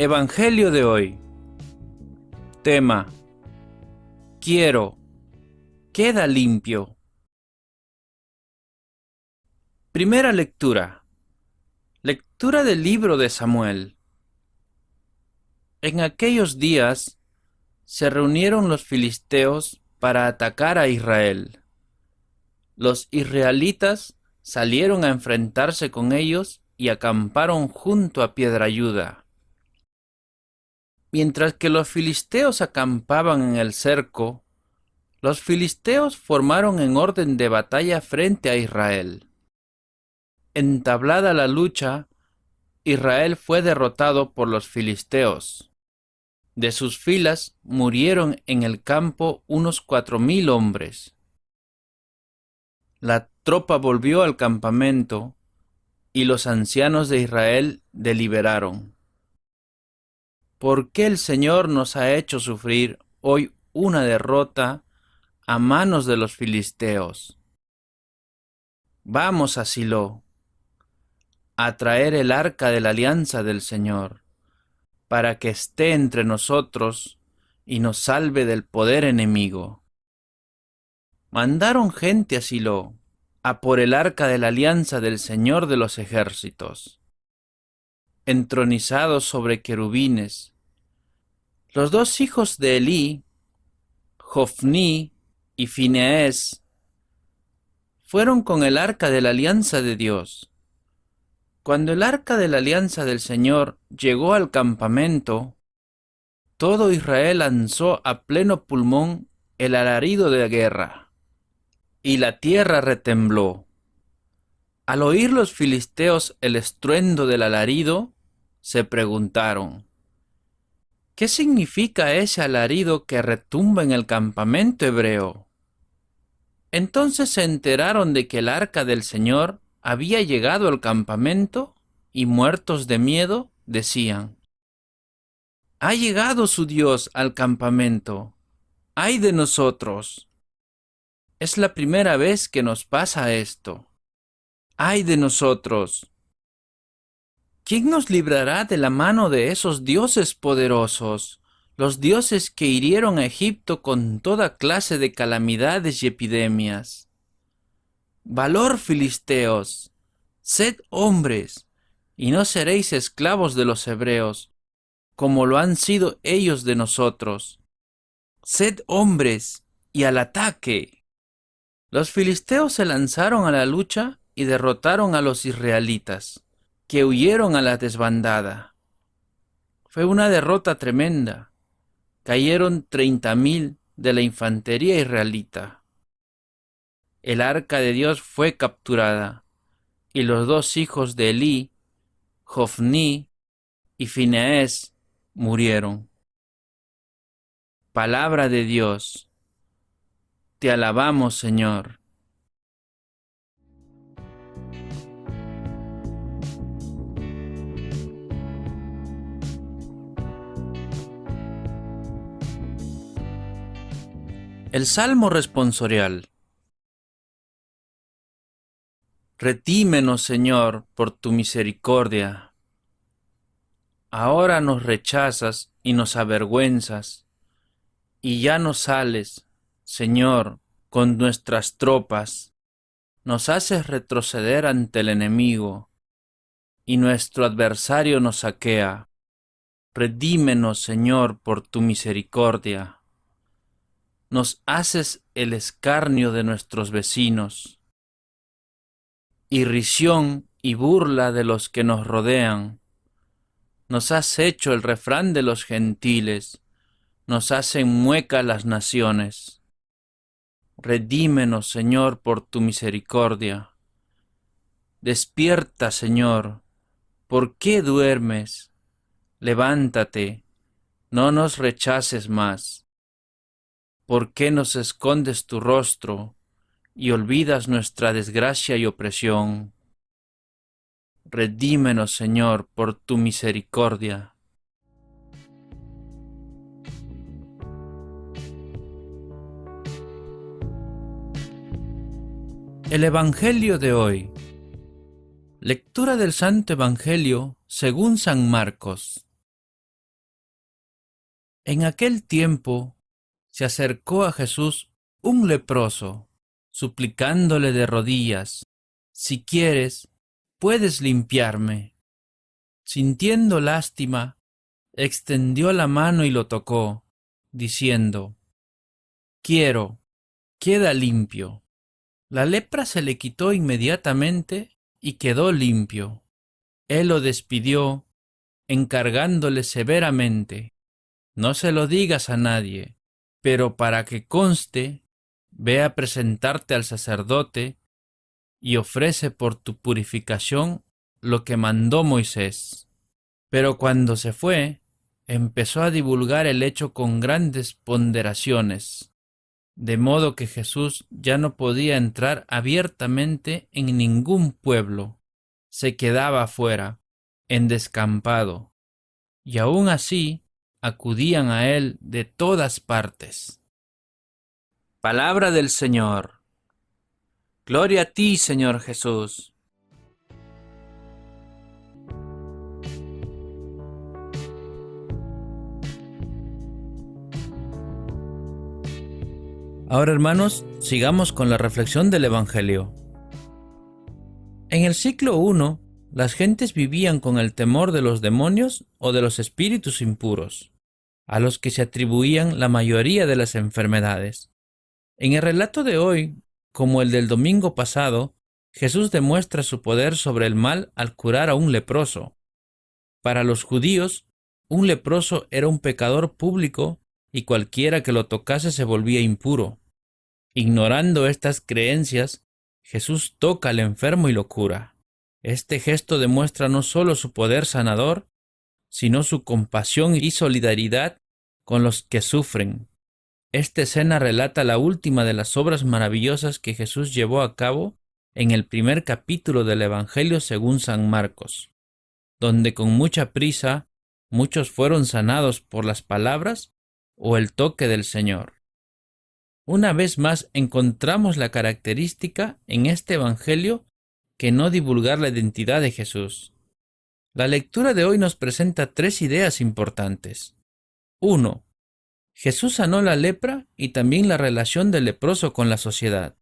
Evangelio de hoy. Tema: Quiero, queda limpio. Primera lectura. Lectura del libro de Samuel. En aquellos días se reunieron los filisteos para atacar a Israel. Los israelitas salieron a enfrentarse con ellos y acamparon junto a Piedrahíta. Mientras que los filisteos acampaban en el cerco, los filisteos formaron en orden de batalla frente a Israel. Entablada la lucha, Israel fue derrotado por los filisteos. De sus filas murieron en el campo unos 4,000 hombres. La tropa volvió al campamento y los ancianos de Israel deliberaron: ¿por qué el Señor nos ha hecho sufrir hoy una derrota a manos de los filisteos? Vamos a Silo a traer el arca de la alianza del Señor, para que esté entre nosotros y nos salve del poder enemigo. Mandaron gente a Silo a por el arca de la alianza del Señor de los ejércitos. Entronizados sobre querubines, los dos hijos de Elí, Jofní y Fineés, fueron con el arca de la alianza de Dios. Cuando el arca de la alianza del Señor llegó al campamento, todo Israel lanzó a pleno pulmón el alarido de guerra, y la tierra retembló. Al oír los filisteos el estruendo del alarido, se preguntaron: ¿qué significa ese alarido que retumba en el campamento hebreo? Entonces se enteraron de que el arca del Señor había llegado al campamento y, muertos de miedo, decían: «Ha llegado su Dios al campamento. ¡Ay de nosotros! Es la primera vez que nos pasa esto. ¡Ay de nosotros! ¿Quién nos librará de la mano de esos dioses poderosos, los dioses que hirieron a Egipto con toda clase de calamidades y epidemias? Valor, filisteos, sed hombres, y no seréis esclavos de los hebreos, como lo han sido ellos de nosotros. Sed hombres, y al ataque». Los filisteos se lanzaron a la lucha y derrotaron a los israelitas, que huyeron a la desbandada. Fue una derrota tremenda. Cayeron 30,000 de la infantería israelita. El arca de Dios fue capturada, y los dos hijos de Elí, Jofní y Fineés, murieron. Palabra de Dios. Te alabamos, Señor. El Salmo responsorial. Redímenos, Señor, por tu misericordia. Ahora nos rechazas y nos avergüenzas, y ya no sales, Señor, con nuestras tropas. Nos haces retroceder ante el enemigo, y nuestro adversario nos saquea. Redímenos, Señor, por tu misericordia. Nos haces el escarnio de nuestros vecinos, irrisión y burla de los que nos rodean. Nos has hecho el refrán de los gentiles, nos hacen mueca las naciones. Redímenos, Señor, por tu misericordia. Despierta, Señor, ¿por qué duermes? Levántate, no nos rechaces más. ¿Por qué nos escondes tu rostro y olvidas nuestra desgracia y opresión? Redímenos, Señor, por tu misericordia. El Evangelio de hoy. Lectura del Santo Evangelio según San Marcos. En aquel tiempo se acercó a Jesús un leproso, suplicándole de rodillas: «Si quieres, puedes limpiarme». Sintiendo lástima, extendió la mano y lo tocó, diciendo: «Quiero, queda limpio». La lepra se le quitó inmediatamente y quedó limpio. Él lo despidió, encargándole severamente: «No se lo digas a nadie, pero para que conste, ve a presentarte al sacerdote y ofrece por tu purificación lo que mandó Moisés». Pero cuando se fue, empezó a divulgar el hecho con grandes ponderaciones, de modo que Jesús ya no podía entrar abiertamente en ningún pueblo, se quedaba afuera, en descampado, y aún así acudían a él de todas partes. Palabra del Señor. Gloria a ti, Señor Jesús. Ahora, hermanos, sigamos con la reflexión del Evangelio. En el siglo I, las gentes vivían con el temor de los demonios o de los espíritus impuros, a los que se atribuían la mayoría de las enfermedades. En el relato de hoy, como el del domingo pasado, Jesús demuestra su poder sobre el mal al curar a un leproso. Para los judíos, un leproso era un pecador público y cualquiera que lo tocase se volvía impuro. Ignorando estas creencias, Jesús toca al enfermo y lo cura. Este gesto demuestra no solo su poder sanador, sino su compasión y solidaridad con los que sufren. Esta escena relata la última de las obras maravillosas que Jesús llevó a cabo en el primer capítulo del Evangelio según San Marcos, donde con mucha prisa muchos fueron sanados por las palabras o el toque del Señor. Una vez más encontramos la característica en este Evangelio que no divulgar la identidad de Jesús. La lectura de hoy nos presenta tres ideas importantes. 1. Jesús sanó la lepra y también la relación del leproso con la sociedad.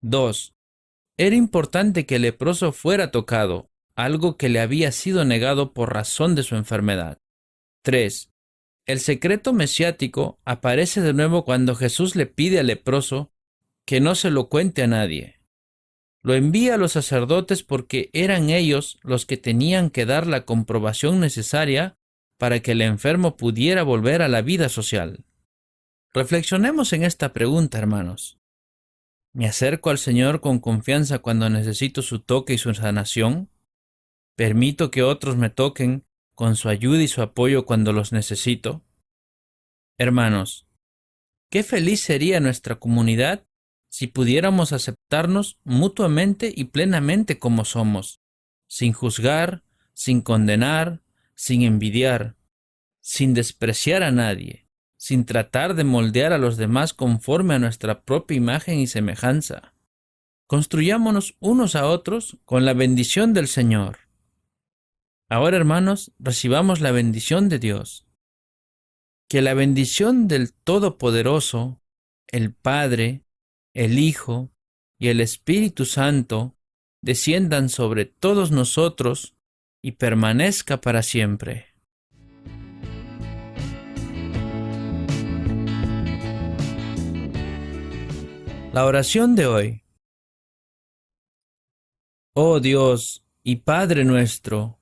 2. Era importante que el leproso fuera tocado, algo que le había sido negado por razón de su enfermedad. 3. El secreto mesiático aparece de nuevo cuando Jesús le pide al leproso que no se lo cuente a nadie. Lo envía a los sacerdotes porque eran ellos los que tenían que dar la comprobación necesaria para que el enfermo pudiera volver a la vida social. Reflexionemos en esta pregunta, hermanos. ¿Me acerco al Señor con confianza cuando necesito su toque y su sanación? ¿Permito que otros me toquen con su ayuda y su apoyo cuando los necesito? Hermanos, qué feliz sería nuestra comunidad si pudiéramos aceptarnos mutuamente y plenamente como somos, sin juzgar, sin condenar, sin envidiar, sin despreciar a nadie, sin tratar de moldear a los demás conforme a nuestra propia imagen y semejanza. Construyámonos unos a otros con la bendición del Señor. Ahora, hermanos, recibamos la bendición de Dios. Que la bendición del Todopoderoso, el Padre, el Hijo y el Espíritu Santo desciendan sobre todos nosotros y permanezca para siempre. La oración de hoy. Oh Dios y Padre nuestro,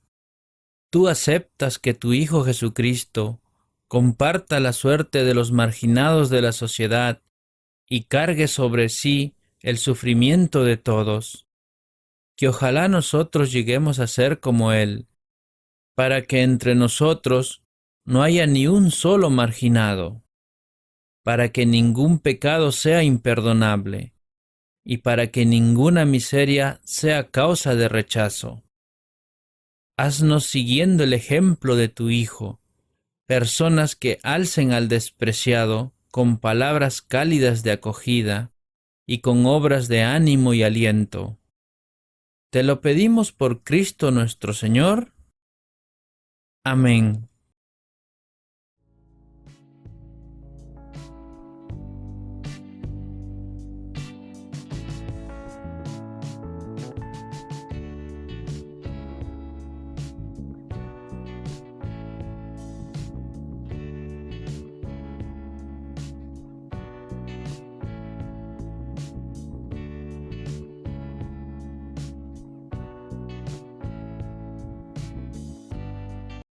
tú aceptas que tu Hijo Jesucristo comparta la suerte de los marginados de la sociedad y cargue sobre sí el sufrimiento de todos. Que ojalá nosotros lleguemos a ser como Él, para que entre nosotros no haya ni un solo marginado, para que ningún pecado sea imperdonable, y para que ninguna miseria sea causa de rechazo. Haznos siguiendo el ejemplo de tu Hijo, personas que alcen al despreciado con palabras cálidas de acogida y con obras de ánimo y aliento. Te lo pedimos por Cristo nuestro Señor. Amén.